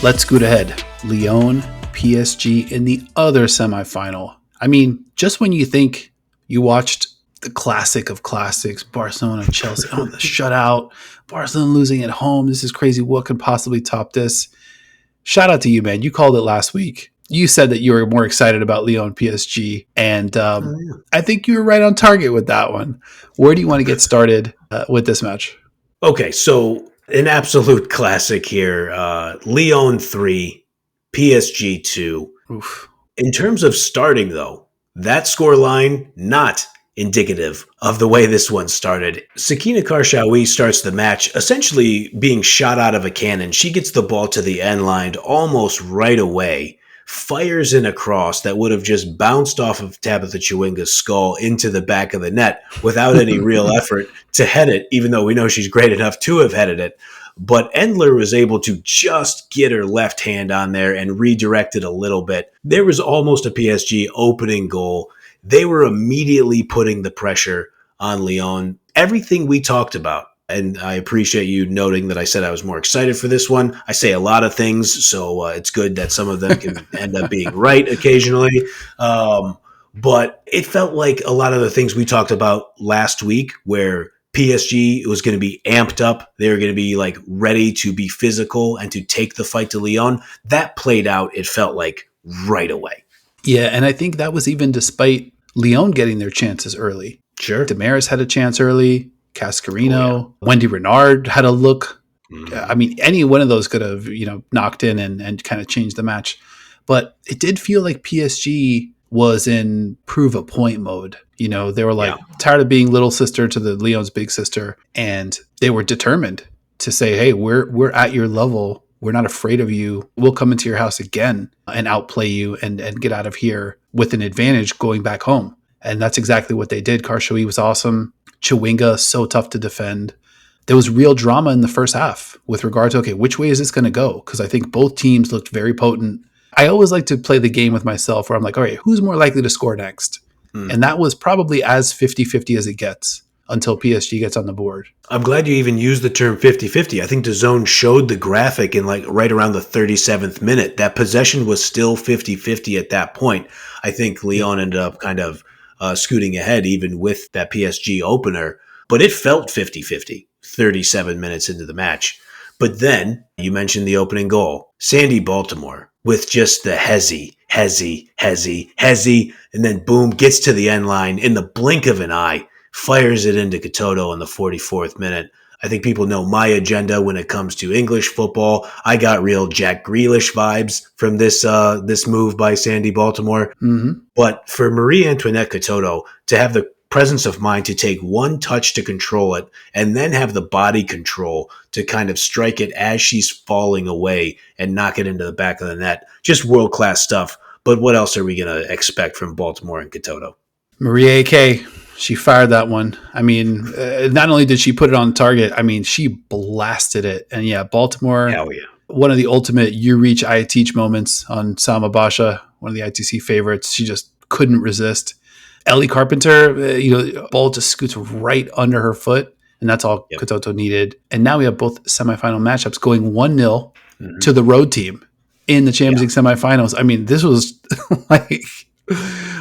Let's scoot ahead. Lyon, PSG in the other semifinal. I mean, just when you think you watched the classic of classics, Barcelona, Chelsea, the shutout, Barcelona losing at home. This is crazy. What could possibly top this? Shout out to you, man. You called it last week. You said that you were more excited about Lyon PSG, and I think you were right on target with that one. Where do you want to get started with this match? Okay, so an absolute classic here. Lyon 3, PSG 2. Oof. In terms of starting, though, that scoreline, not indicative of the way this one started. Sakina Karshawi starts the match essentially being shot out of a cannon. She gets the ball to the end line almost right away, fires in a cross that would have just bounced off of Tabitha Chewinga's skull into the back of the net without any real effort to head it, even though we know she's great enough to have headed it. But Endler was able to just get her left hand on there and redirect it a little bit. There was almost a PSG opening goal. They were immediately putting the pressure on Lyon. Everything we talked about, and I appreciate you noting that I said I was more excited for this one. I say a lot of things, so it's good that some of them can end up being right occasionally. But it felt like a lot of the things we talked about last week where PSG was going to be amped up. They were going to be like ready to be physical and to take the fight to Lyon. That played out, it felt like, right away. Yeah, and I think that was even despite Lyon getting their chances early. Sure. Damaris had a chance early. Cascarino, Wendy Renard had a look. I mean, any one of those could have, knocked in and kind of changed the match. But it did feel like PSG was in prove a point mode. They were like tired of being little sister to the Lyon's big sister, and they were determined to say, "Hey, we're at your level. We're not afraid of you. We'll come into your house again and outplay you and get out of here with an advantage going back home." And that's exactly what they did. Karshawi was awesome. Chewinga, so tough to defend. There was real drama in the first half with regard to, okay, which way is this going to go? Because I think both teams looked very potent. I always like to play the game with myself where I'm like, all right, who's more likely to score next? And that was probably as 50-50 as it gets until PSG gets on the board. I'm glad you even used the term 50-50. I think DAZN showed the graphic in like right around the 37th minute. That possession was still 50-50 at that point. I think Lyon ended up kind of scooting ahead even with that PSG opener, but it felt 50-50 37 minutes into the match. But then you mentioned the opening goal. Sandy Baltimore with just the hezzy, and then boom, gets to the end line in the blink of an eye, fires it into Katoto in the 44th minute. I think people know my agenda when it comes to English football. I got real Jack Grealish vibes from this move by Sandy Baltimore. Mm-hmm. But for Marie Antoinette Katoto to have the presence of mind to take one touch to control it and then have the body control to kind of strike it as she's falling away and knock it into the back of the net, just world-class stuff. But what else are we going to expect from Baltimore and Katoto? Marie A.K., she fired that one. I mean, not only did she put it on target, I mean, she blasted it. And yeah, Baltimore, Hell yeah. One of the ultimate you reach, I teach moments on Salma Basha, one of the ITC favorites. She just couldn't resist. Ellie Carpenter, ball just scoots right under her foot, and that's all Katoto needed. And now we have both semifinal matchups going 1-0 to the road team in the Champions League semifinals. I mean, this was like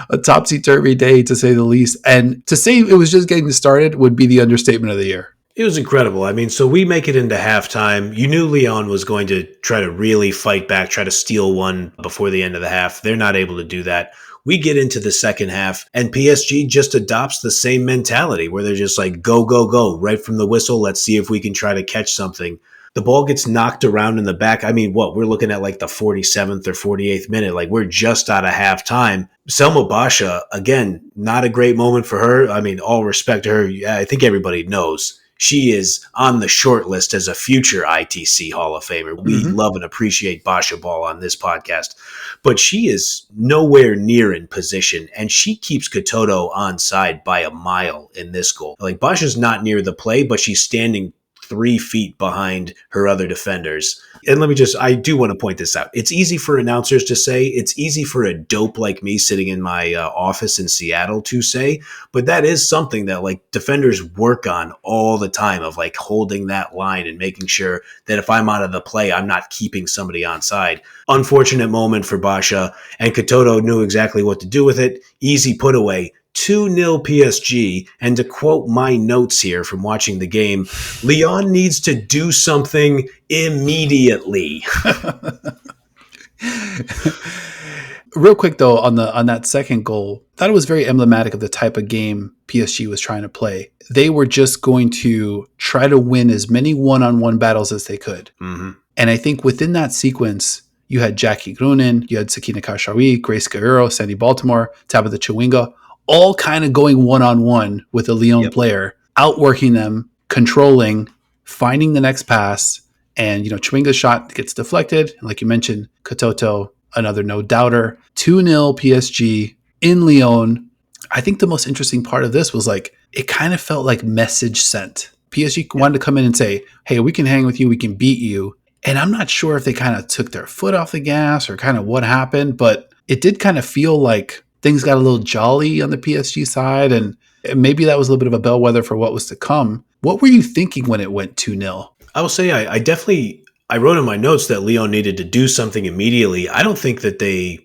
a topsy-turvy day, to say the least. And to say it was just getting started would be the understatement of the year. It was incredible. I mean, so we make it into halftime. You knew Lyon was going to try to really fight back, try to steal one before the end of the half. They're not able to do that. We get into the second half, and PSG just adopts the same mentality where they're just like, go, go, go, right from the whistle. Let's see if we can try to catch something. The ball gets knocked around in the back. I mean, we're looking at like the 47th or 48th minute. Like, we're just out of halftime. Selma Basha, again, not a great moment for her. I mean, all respect to her. I think everybody knows she is on the short list as a future ITC Hall of Famer. We love and appreciate Basha Ball on this podcast. But she is nowhere near in position, and she keeps Katoto onside by a mile in this goal. Like, Basha's not near the play, but she's standing 3 feet behind her other defenders. And I do want to point this out. It's easy for announcers to say, it's easy for a dope like me sitting in my office in Seattle to say, but that is something that like defenders work on all the time, of like holding that line and making sure that if I'm out of the play, I'm not keeping somebody onside. Unfortunate moment for Basha, and Katoto knew exactly what to do with it. Easy put away. 2-0 PSG, and to quote my notes here from watching the game, Lyon needs to do something immediately. Real quick though, on that second goal, I thought it was very emblematic of the type of game PSG was trying to play. They were just going to try to win as many one-on-one battles as they could. Mm-hmm. And I think within that sequence, you had Jackie Grunin, you had Sakina Karshawi, Grace Guerrero, Sandy Baltimore, Tabitha Chawinga, all kind of going one-on-one with a Lyon player, outworking them, controlling, finding the next pass. And, Chawinga's shot gets deflected. And like you mentioned, Katoto, another no-doubter. 2-0 PSG in Lyon. I think the most interesting part of this was like, it kind of felt like message sent. PSG wanted to come in and say, hey, we can hang with you, we can beat you. And I'm not sure if they kind of took their foot off the gas or kind of what happened, but it did kind of feel like things got a little jolly on the PSG side, and maybe that was a little bit of a bellwether for what was to come. What were you thinking when it went 2-0? I will say I wrote in my notes that Lyon needed to do something immediately. I don't think that they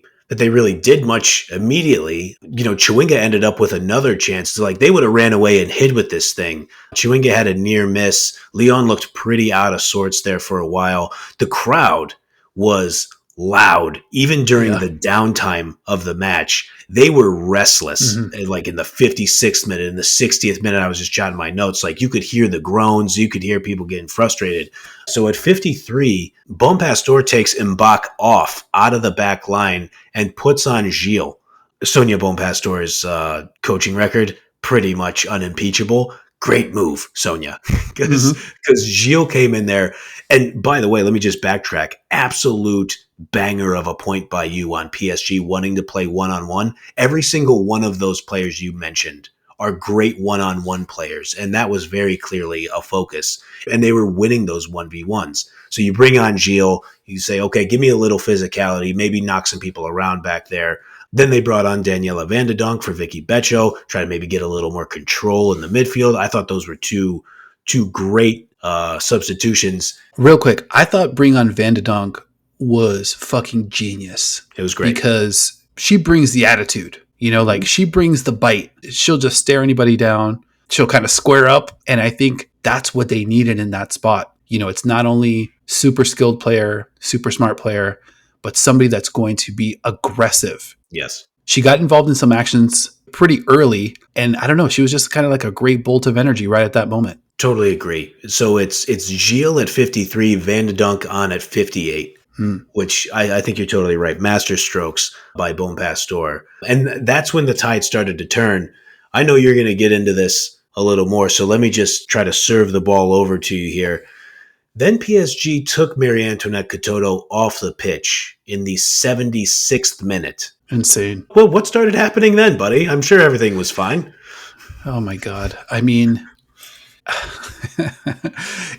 really did much immediately. Chawinga ended up with another chance. Like they would have ran away and hid with this thing. Chawinga had a near miss. Lyon looked pretty out of sorts there for a while. The crowd was loud, even during the downtime of the match. They were restless. Like in the 56th minute, in the 60th minute, I was just jotting my notes. Like you could hear the groans, you could hear people getting frustrated. So at 53, Bonpastor takes Mbak off out of the back line and puts on Gilles. Sonia Bonpastor's coaching record, pretty much unimpeachable. Great move, Sonia, because Gilles came in there. And by the way, let me just backtrack. Absolute banger of a point by you on PSG wanting to play one-on-one. Every single one of those players you mentioned are great one-on-one players, and that was very clearly a focus. And they were winning those 1v1s. So you bring on Gilles, you say, okay, give me a little physicality, maybe knock some people around back there. Then they brought on Daniela Van de Donk for Vicky Beccio, try to maybe get a little more control in the midfield. I thought those were two great substitutions. Real quick, I thought bring on Van de Donk was fucking genius. It was great. Because she brings the attitude, like she brings the bite. She'll just stare anybody down. She'll kind of square up. And I think that's what they needed in that spot. It's not only super skilled player, super smart player, but somebody that's going to be aggressive. Yes. She got involved in some actions pretty early. And I don't know, she was just kind of like a great bolt of energy right at that moment. Totally agree. So it's Gilles at 53, Van de Donk on at 58. Which I think you're totally right. Master strokes by Bonpastor. And that's when the tide started to turn. I know you're going to get into this a little more, so let me just try to serve the ball over to you here. Then PSG took Marie-Antoinette Katoto off the pitch in the 76th minute. Insane. Well, what started happening then, buddy? I'm sure everything was fine. Oh, my God. I mean,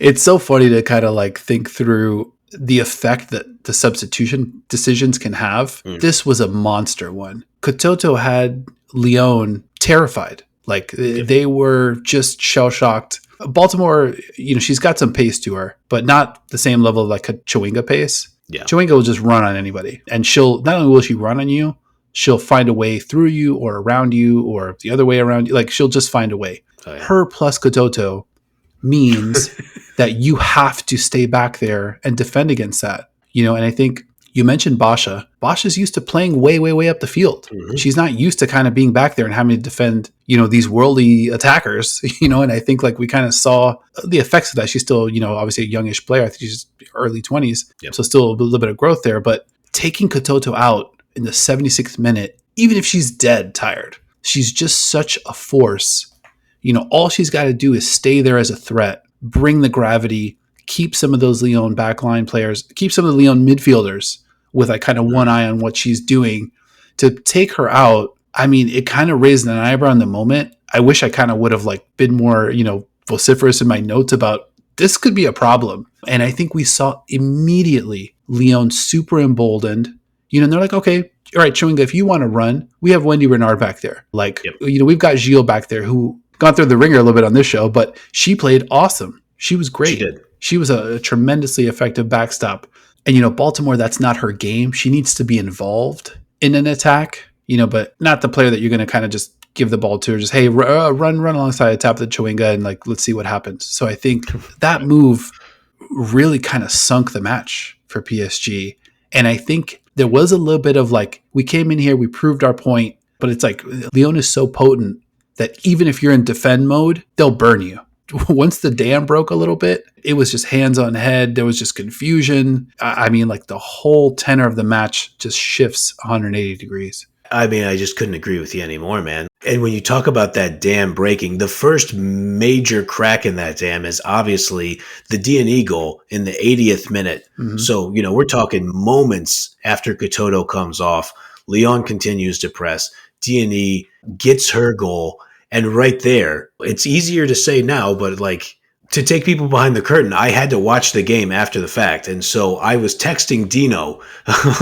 it's so funny to kind of like think through the effect that the substitution decisions can have. This was a monster one. Katoto had Lyon terrified. Like they were just shell-shocked. Baltimore, she's got some pace to her, but not the same level of like Chawinga pace. Yeah. Chawinga will just run on anybody. And not only will she run on you, she'll find a way through you or around you or the other way around you. Like she'll just find a way. Oh, yeah. Her plus Katoto means that you have to stay back there and defend against that. And I think you mentioned Basha. Basha's used to playing way, way, way up the field. She's not used to kind of being back there and having to defend, these worldly attackers, and I think like we kind of saw the effects of that. She's still, obviously a youngish player. I think she's early 20s. Yep. So still a little bit of growth there, but taking Katoto out in the 76th minute, even if she's dead tired, she's just such a force. All she's got to do is stay there as a threat, bring the gravity, keep some of those Lyon backline players, keep some of the Lyon midfielders with like kind of one eye on what she's doing. To take her out, I mean, it kind of raised an eyebrow in the moment. I wish I kind of would have like been more, vociferous in my notes about this could be a problem. And I think we saw immediately Lyon super emboldened, and they're like, okay, all right, Chewinga, if you want to run, we have Wendy Renard back there. Like, we've got Gilles back there who gone through the ringer a little bit on this show, but she played awesome. She was great. She did. She was a tremendously effective backstop. And, Baltimore, that's not her game. She needs to be involved in an attack, but not the player that you're going to kind of just give the ball to, or just, hey, run alongside, tap the Chewinga, and like, let's see what happens. So I think that move really kind of sunk the match for PSG. And I think there was a little bit of like, we came in here, we proved our point, but it's like Lyon is so potent that even if you're in defend mode, they'll burn you. Once the dam broke a little bit, it was just hands on head. There was just confusion. I mean, like the whole tenor of the match just shifts 180 degrees. I mean, I just couldn't agree with you anymore, man. And when you talk about that dam breaking, the first major crack in that dam is obviously the D&E goal in the 80th minute. Mm-hmm. So, we're talking moments after Katoto comes off. Lyon continues to press. D&E gets her goal. And right there, it's easier to say now, but like to take people behind the curtain, I had to watch the game after the fact. And so I was texting Dino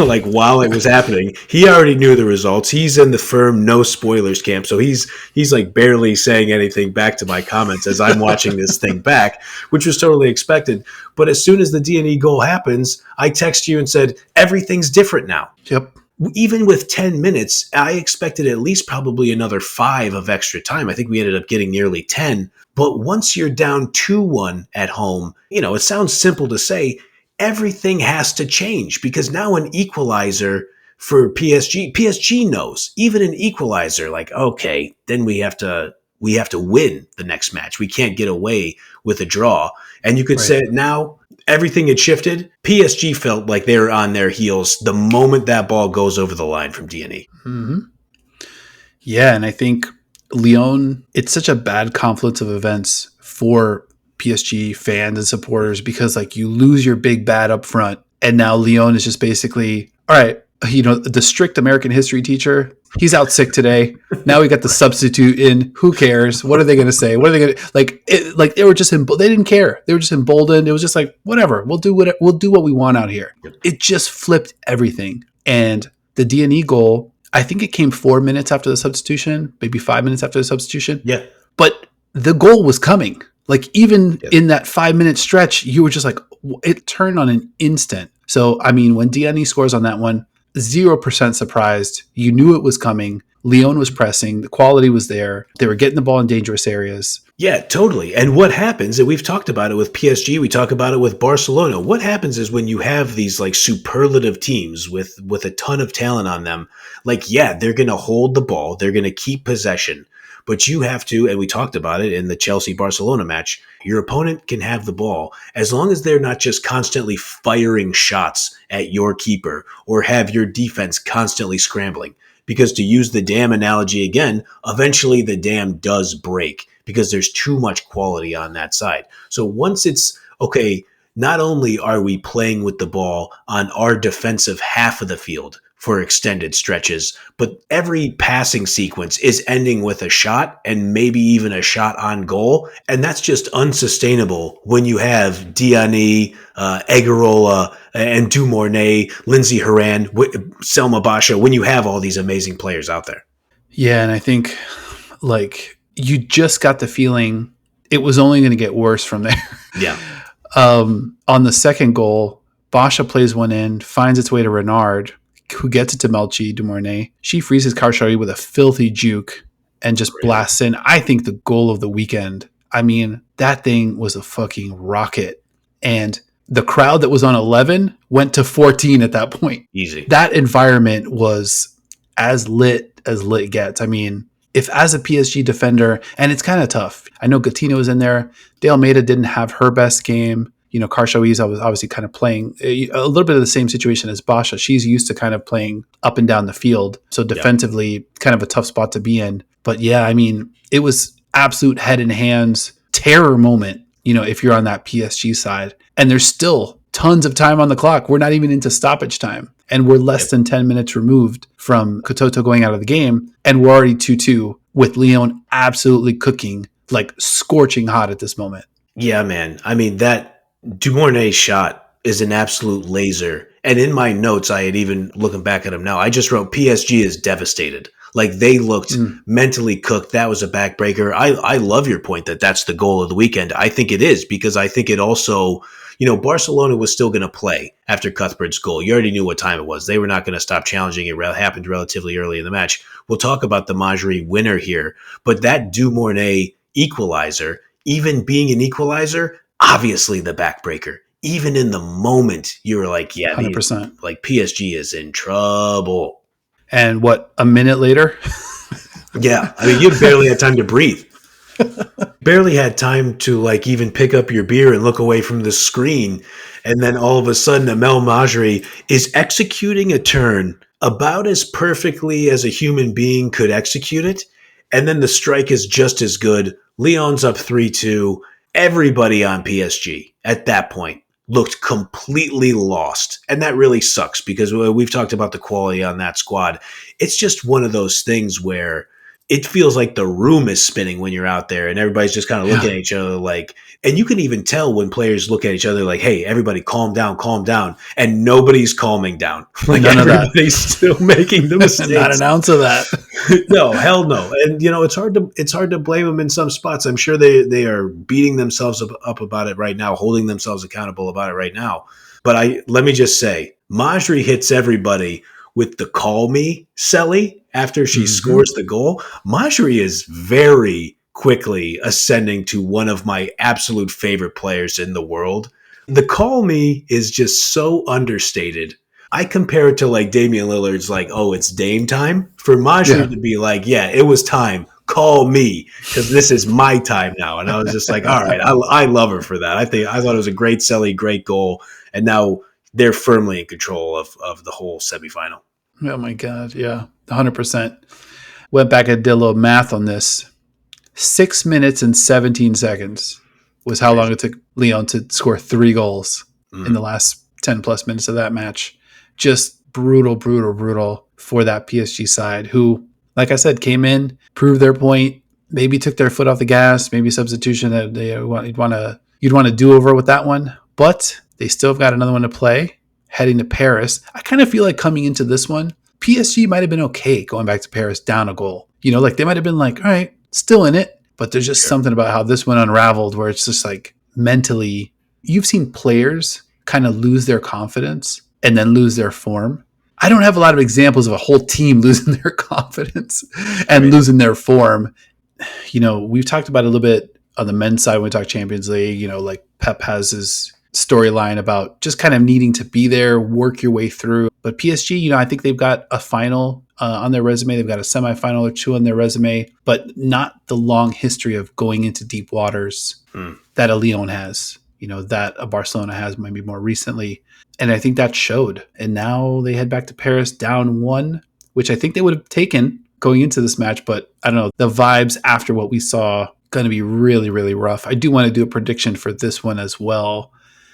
like while it was happening. He already knew the results. He's in the firm no spoilers camp. So he's like barely saying anything back to my comments as I'm watching this thing back, which was totally expected. But as soon as the D&E goal happens, I text you and said, everything's different now. Yep. Even with 10 minutes, I expected at least probably another 5 of extra time. I think we ended up getting nearly 10. But once you're down 2-1 at home, it sounds simple to say, everything has to change because now an equalizer for PSG knows, even an equalizer, like, okay, then we have to win the next match. We can't get away with a draw. And you could say it now. Everything had shifted. PSG felt like they were on their heels the moment that ball goes over the line from D&E. Mm-hmm. Yeah, and I think Lyon, it's such a bad confluence of events for PSG fans and supporters because like you lose your big bad up front, and now Lyon is just basically, all right, the strict American history teacher, he's out sick today. Now we got the substitute in. Who cares? What are they going to say? What are they going to like? They were just they didn't care. They were just emboldened. It was just like whatever. We'll do what we want out here. It just flipped everything. And the D&E goal, I think it came 4 minutes after the substitution, maybe 5 minutes after the substitution. Yeah. But the goal was coming. Like even in that 5-minute stretch, you were just like it turned on an instant. So I mean, when D&E scores on that one, 0% surprised. You knew it was coming. Lyon was pressing. The quality was there. They were getting the ball in dangerous areas. Yeah, totally. And what happens, and we've talked about it with PSG, we talk about it with Barcelona. What happens is when you have these like superlative teams with a ton of talent on them, like, yeah, they're going to hold the ball. They're going to keep possession. But you have to, and we talked about it in the Chelsea-Barcelona match, your opponent can have the ball as long as they're not just constantly firing shots at your keeper or have your defense constantly scrambling. Because to use the dam analogy again, eventually the dam does break because there's too much quality on that side. So once it's, okay, not only are we playing with the ball on our defensive half of the field for extended stretches, but every passing sequence is ending with a shot and maybe even a shot on goal. And that's just unsustainable when you have Diani, Egarola, and Dumornay, Lindsey Horan, Selma Basha, when you have all these amazing players out there. Yeah, and I think like you just got the feeling it was only going to get worse from there. Yeah. On the second goal, Basha plays one in, finds its way to Renard, who gets it to Melchi Dumornay. She freezes Karshari with a filthy juke and just blasts in. I think the goal of the weekend. I mean, that thing was a fucking rocket. And the crowd that was on 11 went to 14 at that point. Easy. That environment was as lit gets. I mean, if as a PSG defender, and it's kind of tough. I know Gatino was in there. De Almeida didn't have her best game. Karshawiza was obviously kind of playing a little bit of the same situation as Basha. She's used to kind of playing up and down the field. So defensively, kind of a tough spot to be in. But yeah, I mean, it was absolute head and hands terror moment, if you're on that PSG side. And there's still tons of time on the clock. We're not even into stoppage time. And we're less than 10 minutes removed from Katoto going out of the game. And we're already 2-2 with Lyon absolutely cooking, like scorching hot at this moment. Yeah, man. I mean, that Dumornay shot is an absolute laser. And in my notes, I had even looking back at them now, I just wrote PSG is devastated. Like they looked Mm, mentally cooked. That was a backbreaker. I love your point that that's the goal of the weekend. I think it is because I think it also, Barcelona was still going to play after Cuthbert's goal. You already knew what time it was. They were not going to stop challenging. It happened relatively early in the match. We'll talk about the Majri winner here, but that Dumornay equalizer, even being an equalizer, obviously the backbreaker. Even in the moment, you were like, yeah, 100%. like PSG is in trouble. And what, a minute later? Yeah. I mean, you barely had time to breathe. Barely had time to like even pick up your beer and look away from the screen. And then all of a sudden, Amel Majri is executing a turn about as perfectly as a human being could execute it. And then the strike is just as good. Lyon's up 3-2. Everybody on PSG at that point looked completely lost. And that really sucks because we've talked about the quality on that squad. It's just one of those things where it feels like the room is spinning when you're out there and everybody's just kind of looking Yeah, at each other like, and you can even tell when players look at each other like, hey, everybody calm down. And nobody's calming down. Like none of that. everybody's still making the Not mistakes. an ounce of that. No, hell no. And it's hard to blame them in some spots. I'm sure they are beating themselves up about it right now, holding themselves accountable about it right now. But let me just say, Majri hits everybody with the call me Selly after she Hmm. scores the goal. Majri is very quickly ascending to one of my absolute favorite players in the world. The call me is just so understated. I compare it to like Damian Lillard's like, oh, it's Dame time. For Majri Yeah. to be like, yeah, it was time. Call me because this is my time now. And I was just like, all right, I love her for that. I thought it was a great Selly, great goal, and now they're firmly in control of the whole semifinal. Oh my God. Yeah. 100%. Went back and did a little math on this. 6 minutes and 17 seconds was how long Crazy. it took Leon to score 3 goals in the Mm. last 10 plus minutes of that match. Just brutal, brutal, brutal for that PSG side who, like I said, came in, proved their point, maybe took their foot off the gas, maybe substitution that you'd want to do over with that one, but they still have got another one to play heading to Paris. I kind of feel like coming into this one, PSG might have been okay going back to Paris down a goal. Like they might have been like, all right, still in it. But there's just Sure. something about how this one unraveled where it's just like mentally, you've seen players kind of lose their confidence and then lose their form. I don't have a lot of examples of a whole team losing their confidence and Right. losing their form. We've talked about it a little bit on the men's side when we talk Champions League. Like Pep has his storyline about just kind of needing to be there, work your way through. But PSG, I think they've got a final on their resume. They've got a semifinal or two on their resume, but not the long history of going into deep waters Mm. that a Lyon has, that a Barcelona has maybe more recently. And I think that showed. And now they head back to Paris down one, which I think they would have taken going into this match. But I don't know, the vibes after what we saw going to be really, really rough. I do want to do a prediction for this one as well.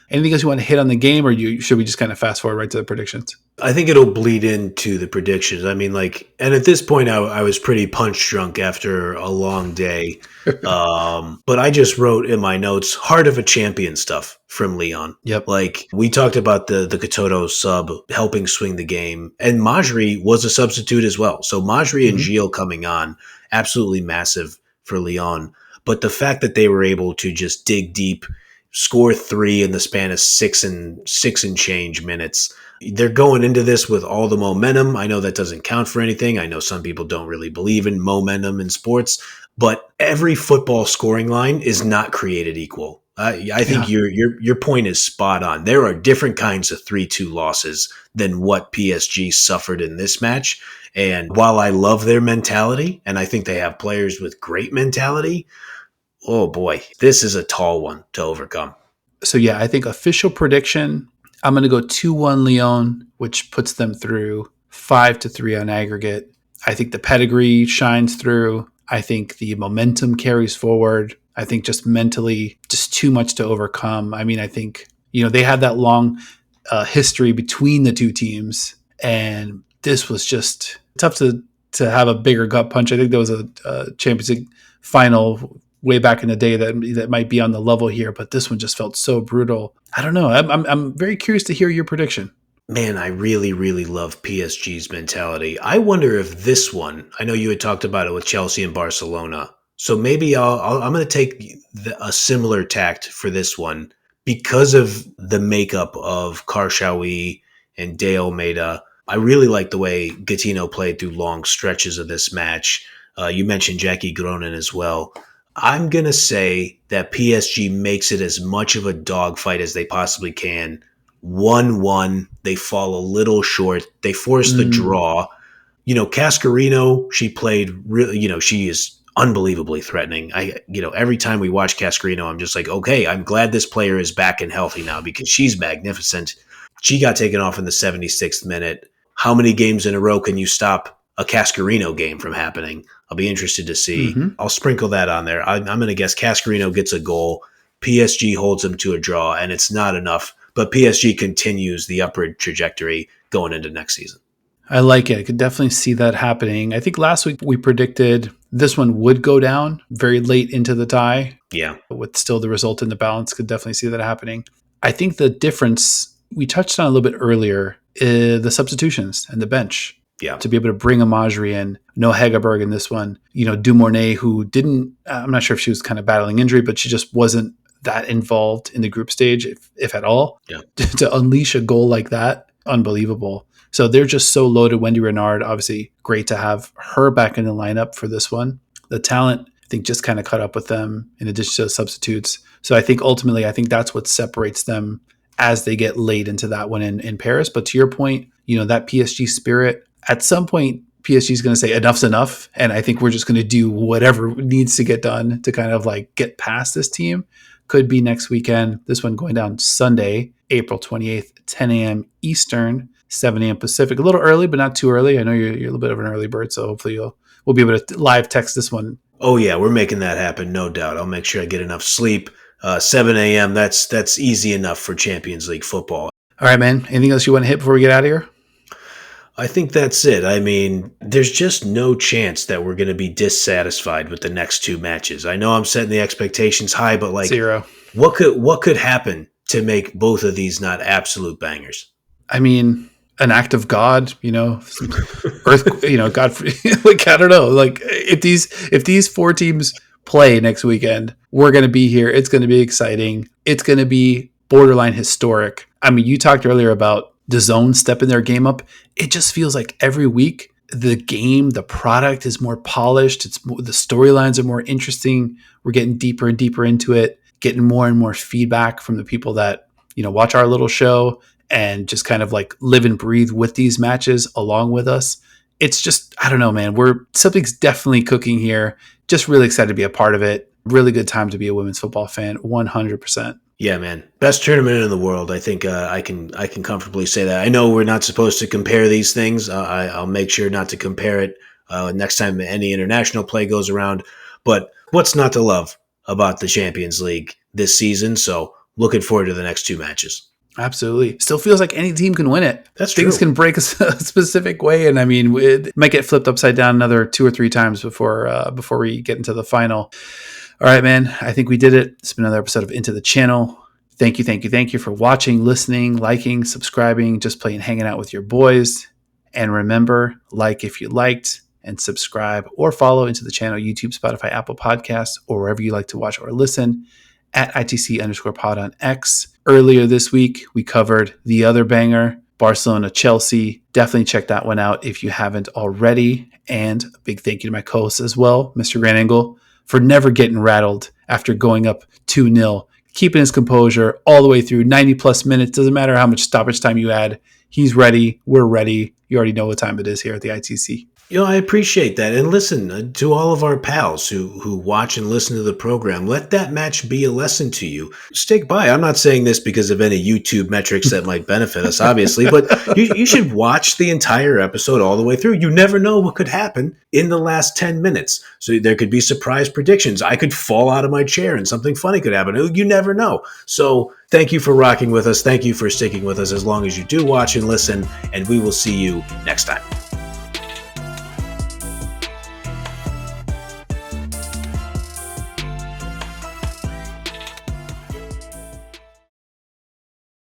Anything else you want to hit on the game, or should we just kind of fast forward right to the predictions? I think it'll bleed into the predictions. I mean, and at this point, I was pretty punch drunk after a long day. But I just wrote in my notes, heart of a champion stuff from Lyon. Yep. Like we talked about the Katoto sub helping swing the game, and Majri was a substitute as well. So Majri and Mm-hmm. Gilles coming on, absolutely massive for Lyon. But the fact that they were able to just dig deep, score 3 in the span of six and change minutes. They're going into this with all the momentum. I know that doesn't count for anything. I know some people don't really believe in momentum in sports, but every football scoring line is not created equal. I think Yeah. your point is spot on. There are different kinds of 3-2 losses than what PSG suffered in this match. And while I love their mentality, and I think they have players with great mentality, oh boy, this is a tall one to overcome. So yeah, I think official prediction, I'm going to go 2-1 Lyon, which puts them through 5-3 on aggregate. I think the pedigree shines through. I think the momentum carries forward. I think just mentally, just too much to overcome. I mean, I think, they had that long history between the two teams, and this was just tough to have a bigger gut punch. I think there was a Champions League final, way back in the day that might be on the level here, but this one just felt so brutal. I don't know. I'm very curious to hear your prediction. Man, I really, really love PSG's mentality. I wonder if this one, I know you had talked about it with Chelsea and Barcelona, so maybe I'm going to take a similar tact for this one because of the makeup of Karshawi and De Almeida. I really like the way Gatino played through long stretches of this match. You mentioned Jackie Gronin as well. I'm going to say that PSG makes it as much of a dogfight as they possibly can. 1-1. They fall a little short. They force the draw. Cascarino, she played really, she is unbelievably threatening. Every time we watch Cascarino, I'm just like, okay, I'm glad this player is back and healthy now because she's magnificent. She got taken off in the 76th minute. How many games in a row can you stop a Cascarino game from happening? I'll be interested to see. I'll sprinkle that on there. I'm going to guess Cascarino gets a goal. PSG holds them to a draw, and it's not enough. But PSG continues the upward trajectory going into next season. I like it. I could definitely see that happening. I think last week we predicted this one would go down very late into the tie. Yeah. With still the result in the balance, could definitely see that happening. I think the difference we touched on a little bit earlier is the substitutions and the bench. Yeah. To be able to bring a Majri in, no Hegerberg in this one. Dumornay, who didn't, I'm not sure if she was kind of battling injury, but she just wasn't that involved in the group stage, if at all. Yeah. To unleash a goal like that, unbelievable. So they're just so loaded. Wendy Renard, obviously great to have her back in the lineup for this one. The talent, I think, just kind of caught up with them in addition to the substitutes. So I think ultimately, that's what separates them as they get late into that one in Paris. But to your point, that PSG spirit, at some point, PSG is going to say enough's enough. And I think we're just going to do whatever needs to get done to kind of get past this team. Could be next weekend. This one going down Sunday, April 28th, 10 a.m. Eastern, 7 a.m. Pacific. A little early, but not too early. I know you're a little bit of an early bird, so hopefully we'll be able to live text this one. Oh, yeah, we're making that happen, no doubt. I'll make sure I get enough sleep. 7 a.m., that's easy enough for Champions League football. All right, man. Anything else you want to hit before we get out of here? I think that's it. I mean, there's just no chance that we're going to be dissatisfied with the next two matches. I know I'm setting the expectations high, but 0. What could happen to make both of these not absolute bangers? I mean, an act of God, earth, God, I don't know. If these four teams play next weekend, we're going to be here. It's going to be exciting. It's going to be borderline historic. I mean, you talked earlier about the zone stepping their game up. It just feels like every week the product is more polished. The storylines are more interesting. We're getting deeper and deeper into it, getting more and more feedback from the people that, watch our little show and just kind of live and breathe with these matches along with us. It's just, I don't know, man, something's definitely cooking here. Just really excited to be a part of it. Really good time to be a women's football fan. 100%. Yeah, man. Best tournament in the world. I think I can comfortably say that. I know we're not supposed to compare these things. I'll make sure not to compare it next time any international play goes around. But what's not to love about the Champions League this season? So looking forward to the next two matches. Absolutely. Still feels like any team can win it. That's true. Things can break a specific way. And I mean, it might get flipped upside down another 2 or 3 times before we get into the final. All right, man. I think we did it. It's been another episode of Into the Channel. Thank you for watching, listening, liking, subscribing, just playing, hanging out with your boys. And remember, like if you liked, and subscribe or follow Into the Channel, YouTube, Spotify, Apple Podcasts, or wherever you like to watch or listen at ITC_pod on X. Earlier this week, we covered the other banger, Barcelona, Chelsea. Definitely check that one out if you haven't already. And a big thank you to my co-host as well, Mr. Grant Engel, for never getting rattled after going up 2-0, keeping his composure all the way through 90 plus minutes. Doesn't matter how much stoppage time you add. He's ready. We're ready. You already know what time it is here at the ITC. I appreciate that. And listen, to all of our pals who watch and listen to the program, let that match be a lesson to you. Stick by. I'm not saying this because of any YouTube metrics that might benefit us, obviously, but you should watch the entire episode all the way through. You never know what could happen in the last 10 minutes. So there could be surprise predictions. I could fall out of my chair and something funny could happen. You never know. So thank you for rocking with us. Thank you for sticking with us as long as you do watch and listen, and we will see you next time.